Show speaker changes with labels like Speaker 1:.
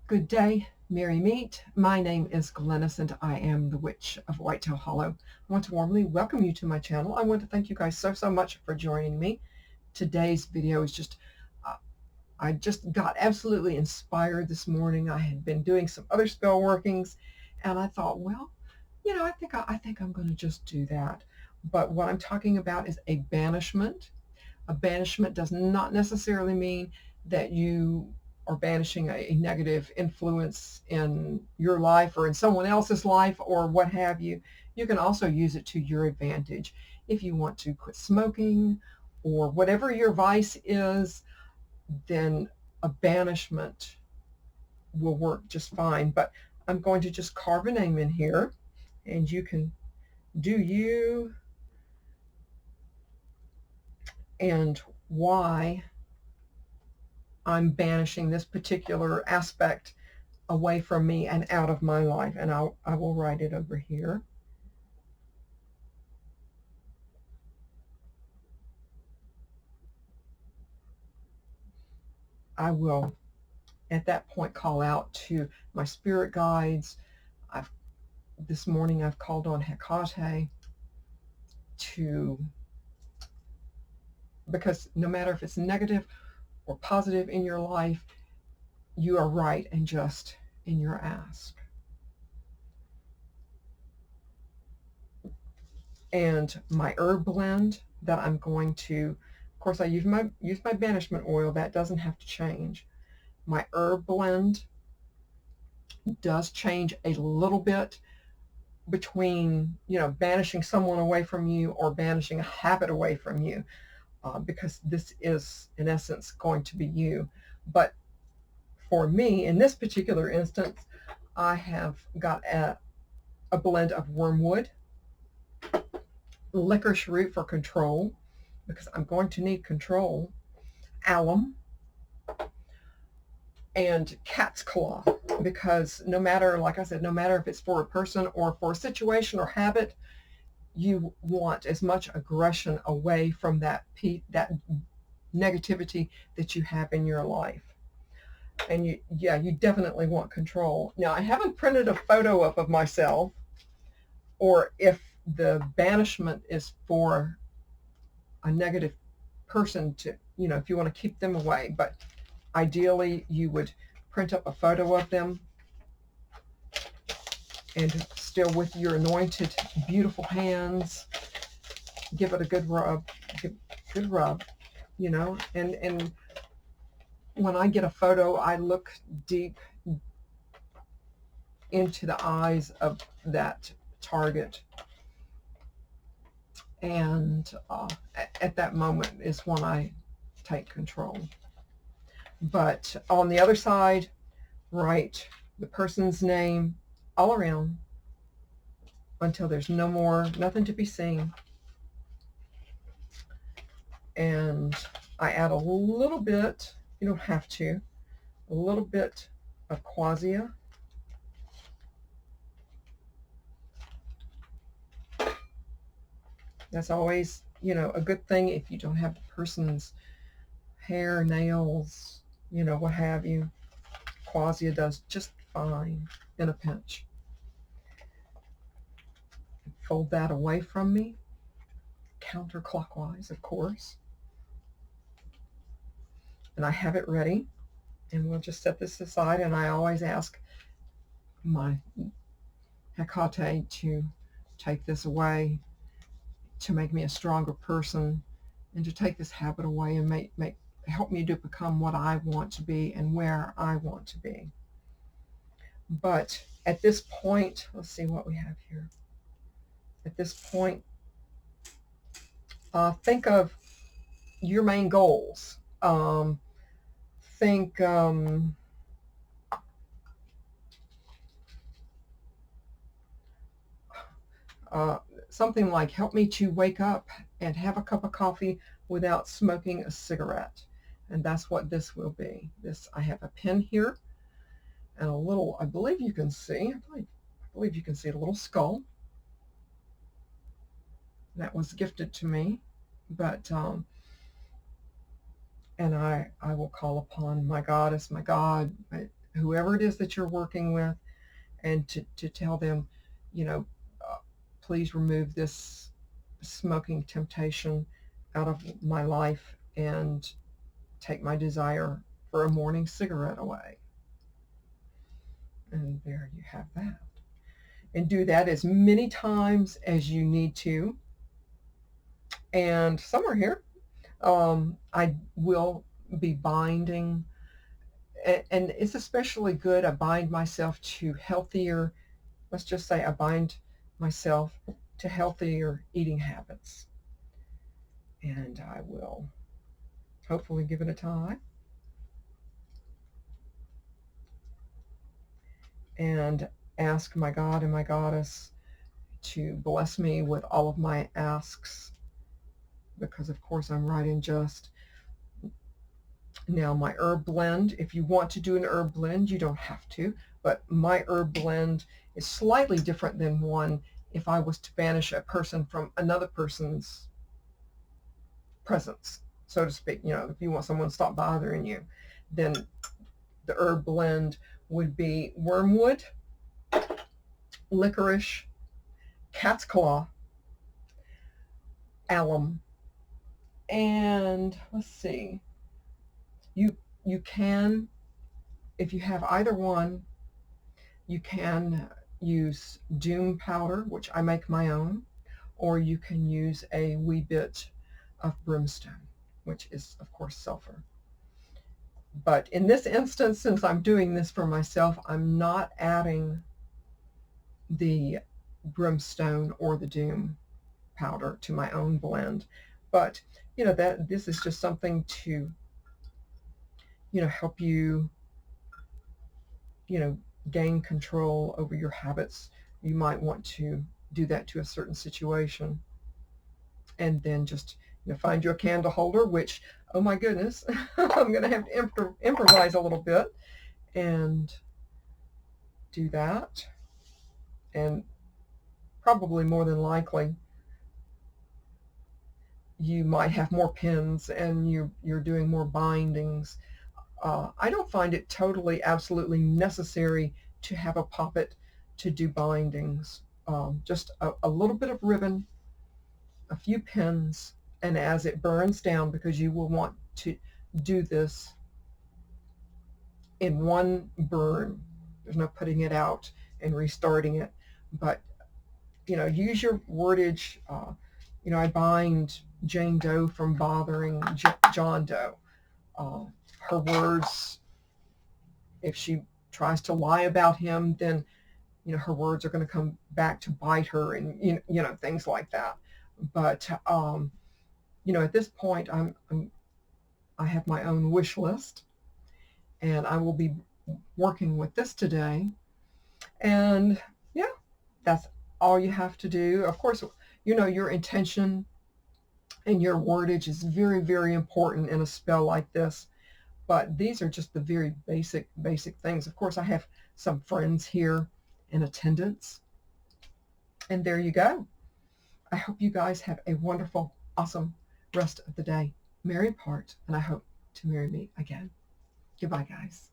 Speaker 1: Good day, merry meet. My name is Glennis and I am the Witch of Whitetail Hollow. I want to warmly welcome you to my channel. I want to thank you guys so much for joining me. Today's video is uh, I just got absolutely inspired this morning. I had been doing some other spell workings and I thought, well, I think I'm going to just do that. But what I'm talking about is a banishment. A banishment does not necessarily mean that you are banishing a negative influence in your life or in someone else's life or what have you. You can also use it to your advantage. If you want to quit smoking or whatever your vice is, then a banishment will work just fine. But I'm going to just carve a name in here, and you can do you and why I'm banishing this particular aspect away from me and out of my life. And I will write it over here. I will at that point call out to my spirit guides. This morning I've called on Hecate because no matter if it's negative or positive in your life, you are right and just in your ask. And my herb blend that I'm going to, of course I use my banishment oil, that doesn't have to change. My herb blend does change a little bit between, banishing someone away from you or banishing a habit away from you, because this is, in essence, going to be you. But for me, in this particular instance, I have got a blend of wormwood, licorice root for control, because I'm going to need control, alum, and cat's claw, because no matter, like I said, no matter if it's for a person or for a situation or habit, you want as much aggression away from that negativity that you have in your life. And you definitely want control. Now, I haven't printed a photo up of myself, or if the banishment is for a negative person to, if you want to keep them away, but ideally you would print up a photo of them and still with your anointed beautiful hands give it a good rub, and when I get a photo, I look deep into the eyes of that target, and at that moment is when I take control. But on the other side, write the person's name all around until there's nothing to be seen. And I add a little bit, you don't have to, a little bit of quassia. That's always, a good thing if you don't have the person's hair, nails, what have you. Quassia does just fine in a pinch. Fold that away from me, counterclockwise, of course. And I have it ready, and we'll just set this aside. And I always ask my Hecate to take this away, to make me a stronger person, and to take this habit away and help me to become what I want to be and where I want to be. But at this point, let's see what we have here. At this point, think of your main goals. Think something like, help me to wake up and have a cup of coffee without smoking a cigarette. And that's what this will be. I have a pen here and a little, I believe you can see a little skull that was gifted to me. But and I will call upon my goddess, my god, whoever it is that you're working with, and to tell them, you know, please remove this smoking temptation out of my life and take my desire for a morning cigarette away. And there you have that. And do that as many times as you need to. And somewhere here, I will be binding, and it's especially good. I bind myself to healthier, let's just say I bind myself to healthier eating habits. And I will hopefully give it a try and ask my God and my Goddess to bless me with all of my asks, because of course I'm right and just. Now my herb blend, if you want to do an herb blend, you don't have to, but my herb blend is slightly different than one if I was to banish a person from another person's presence, so to speak. You know, if you want someone to stop bothering you, then the herb blend would be wormwood, licorice, cat's claw, alum, and let's see, you can, if you have either one, you can use doom powder, which I make my own, or you can use a wee bit of brimstone, which is of course sulfur. But in this instance, since I'm doing this for myself, I'm not adding the brimstone or the doom powder to my own blend. But you know, that this is just something to, you know, help you, you know, gain control over your habits. You might want to do that to a certain situation, and then just, you know, find you a candle holder, which, oh my goodness, I'm going to have to improvise a little bit and do that. And probably more than likely you might have more pins and you're doing more bindings. I don't find it totally absolutely necessary to have a poppet to do bindings. Just a little bit of ribbon, a few pins, and as it burns down, because you will want to do this in one burn. There's no putting it out and restarting it. But, you know, use your wordage. You know, I bind Jane Doe from bothering John Doe. Her words, if she tries to lie about him, then, you know, her words are going to come back to bite her, and you know, things like that. But you know, at this point, I have my own wish list, and I will be working with this today. And yeah, that's all you have to do. Of course, you know, your intention and your wordage is very, very important in a spell like this. But these are just the very basic things. Of course, I have some friends here in attendance. And there you go. I hope you guys have a wonderful, awesome rest of the day. Merry part, and I hope to marry me again. Goodbye, guys.